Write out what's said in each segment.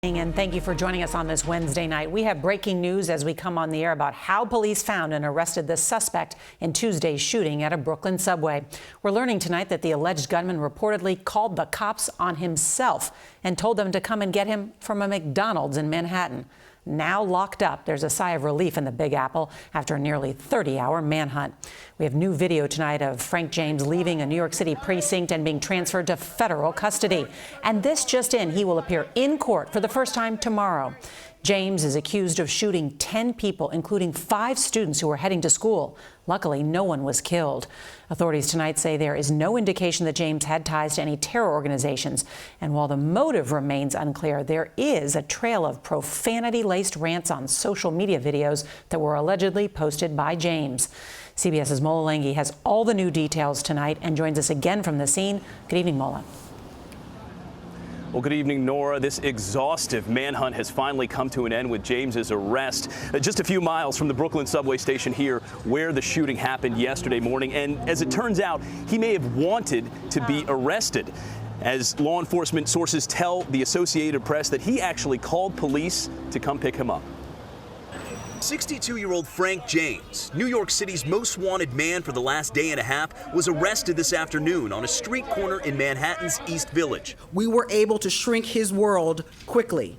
And thank you for joining us on this Wednesday night. We have breaking news as we come on the air about how police found and arrested the suspect in Tuesday's shooting at a Brooklyn subway. We're learning tonight that the alleged gunman reportedly called the cops on himself and told them to come and get him from a McDonald's in Manhattan. Now locked up, there's a sigh of relief in the Big Apple after a nearly 30-hour manhunt. We have new video tonight of Frank James leaving a New York City precinct and being transferred to federal custody. And this just in, he will appear in court for the first time tomorrow. James is accused of shooting 10 people, including 5 students who were heading to school. Luckily, no one was killed. Authorities tonight say there is no indication that James had ties to any terror organizations. And while the motive remains unclear, there is a trail of profanity-laced rants on social media videos that were allegedly posted by James. CBS's Mola Lenghi has all the new details tonight and joins us again from the scene. Good evening, Mola. Well, good evening, Nora. This exhaustive manhunt has finally come to an end with James's arrest just a few miles from the Brooklyn subway station here where the shooting happened yesterday morning. And as it turns out, he may have wanted to be arrested. As law enforcement sources tell the Associated Press that he actually called police to come pick him up. 62-year-old Frank James, New York City's most wanted man for the last day and a half, was arrested this afternoon on a street corner in Manhattan's East Village. We were able to shrink his world quickly.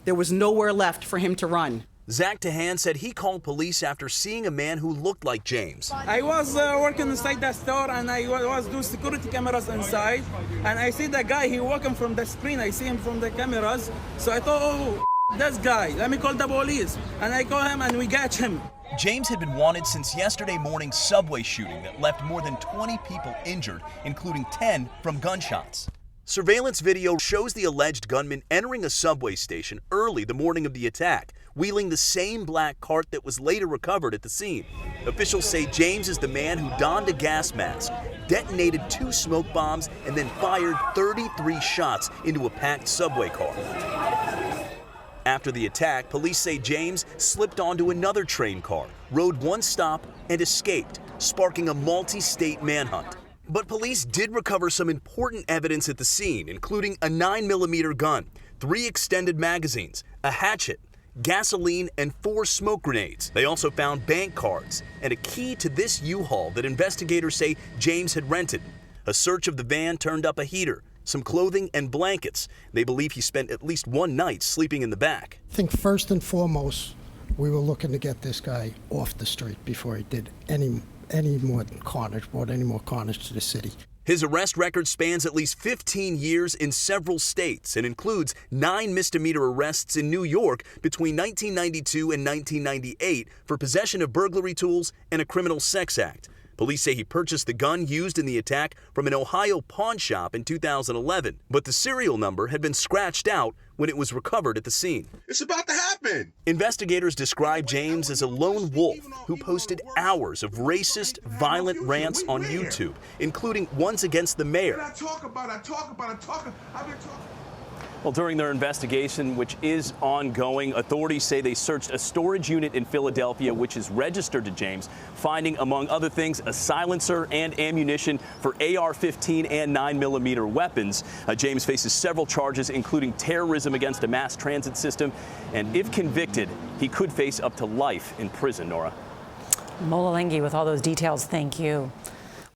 There was nowhere left for him to run. Zach Tahan said he called police after seeing a man who looked like James. I was working inside the store and I was doing security cameras inside. And I see the guy, he walking from the screen. I see him from the cameras. So I thought, oh, this guy, let me call the police. And I call him and we catch him. James had been wanted since yesterday morning's subway shooting that left more than 20 people injured, including 10 from gunshots. Surveillance video shows the alleged gunman entering a subway station early the morning of the attack, wheeling the same black cart that was later recovered at the scene. Officials say James is the man who donned a gas mask, detonated 2 smoke bombs, and then fired 33 shots into a packed subway car. After the attack, police say James slipped onto another train car, rode 1 stop, and escaped, sparking a multi-state manhunt. But police did recover some important evidence at the scene, including a 9mm gun, 3 extended magazines, a hatchet, gasoline, and 4 smoke grenades. They also found bank cards and a key to this U-Haul that investigators say James had rented. A search of the van turned up a heater, some clothing, and blankets. They believe he spent at least 1 night sleeping in the back. I think first and foremost, we were looking to get this guy off the street before he did any more carnage, brought any more carnage to the city. His arrest record spans at least 15 years in several states and includes 9 misdemeanor arrests in New York between 1992 and 1998 for possession of burglary tools and a criminal sex act. Police say he purchased the gun used in the attack from an Ohio pawn shop in 2011, but the serial number had been scratched out when it was recovered at the scene. It's about to happen. Investigators describe James as a lone wolf who posted hours of racist, violent rants on YouTube, including ones against the mayor. I talk about it. I've been talking. Well, during their investigation, which is ongoing, authorities say they searched a storage unit in Philadelphia, which is registered to James, finding, among other things, a silencer and ammunition for AR-15 and 9mm weapons. James faces several charges, including terrorism against a mass transit system. And if convicted, he could face up to life in prison, Nora. Mola Lenghi with all those details. Thank you.